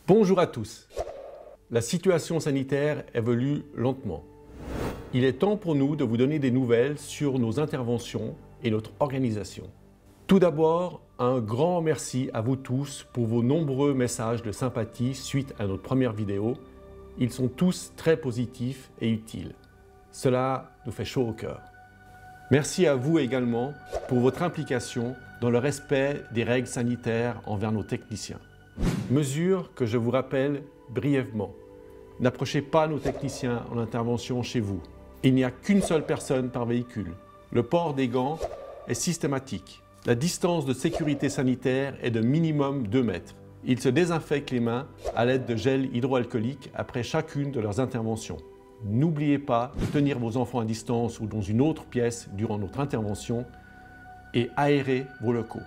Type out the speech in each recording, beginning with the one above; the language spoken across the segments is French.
Bonjour à tous. La situation sanitaire évolue lentement. Il est temps pour nous de vous donner des nouvelles sur nos interventions et notre organisation. Tout d'abord, un grand merci à vous tous pour vos nombreux messages de sympathie suite à notre première vidéo. Ils sont tous très positifs et utiles. Cela nous fait chaud au cœur. Merci à vous également pour votre implication dans le respect des règles sanitaires envers nos techniciens. Mesure que je vous rappelle brièvement. N'approchez pas nos techniciens en intervention chez vous. Il n'y a qu'une seule personne par véhicule. Le port des gants est systématique. La distance de sécurité sanitaire est de minimum 2 mètres. Ils se désinfectent les mains à l'aide de gel hydroalcoolique après chacune de leurs interventions. N'oubliez pas de tenir vos enfants à distance ou dans une autre pièce durant notre intervention et aérez vos locaux.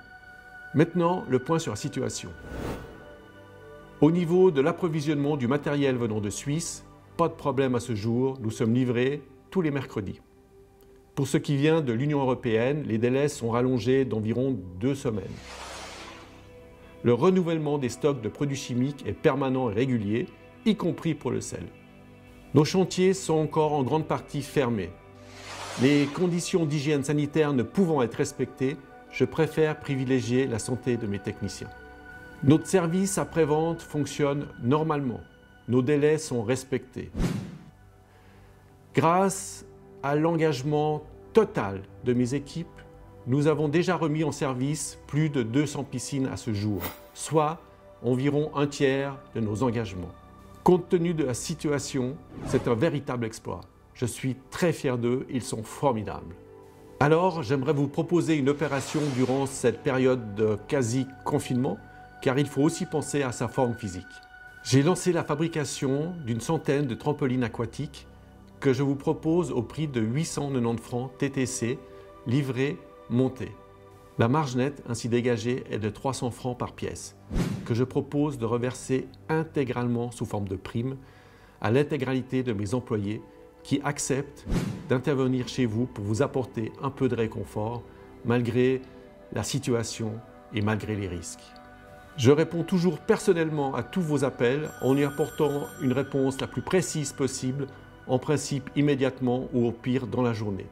Maintenant, le point sur la situation. Au niveau de l'approvisionnement du matériel venant de Suisse, pas de problème à ce jour, nous sommes livrés tous les mercredis. Pour ce qui vient de l'Union européenne, les délais sont rallongés d'environ 2 semaines. Le renouvellement des stocks de produits chimiques est permanent et régulier, y compris pour le sel. Nos chantiers sont encore en grande partie fermés. Les conditions d'hygiène sanitaire ne pouvant être respectées, je préfère privilégier la santé de mes techniciens. Notre service après-vente fonctionne normalement. Nos délais sont respectés. Grâce à l'engagement total de mes équipes, nous avons déjà remis en service plus de 200 piscines à ce jour, soit environ un tiers de nos engagements. Compte tenu de la situation, c'est un véritable exploit. Je suis très fier d'eux, ils sont formidables. Alors, j'aimerais vous proposer une opération durant cette période de quasi-confinement, car il faut aussi penser à sa forme physique. J'ai lancé la fabrication d'une centaine de trampolines aquatiques que je vous propose au prix de 890 francs TTC, livrés, montés. La marge nette ainsi dégagée est de 300 francs par pièce, que je propose de reverser intégralement sous forme de prime à l'intégralité de mes employés qui acceptent d'intervenir chez vous pour vous apporter un peu de réconfort malgré la situation et malgré les risques. Je réponds toujours personnellement à tous vos appels en y apportant une réponse la plus précise possible, en principe immédiatement ou au pire dans la journée.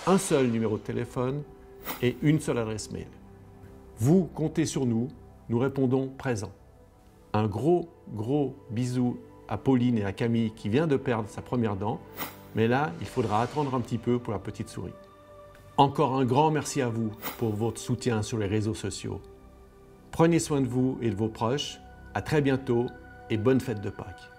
Un seul numéro de téléphone et une seule adresse mail. Vous comptez sur nous, nous répondons présent. Un gros bisou à Pauline et à Camille qui vient de perdre sa première dent, mais là, il faudra attendre un petit peu pour la petite souris. Encore un grand merci à vous pour votre soutien sur les réseaux sociaux. Prenez soin de vous et de vos proches. À très bientôt et bonne fête de Pâques.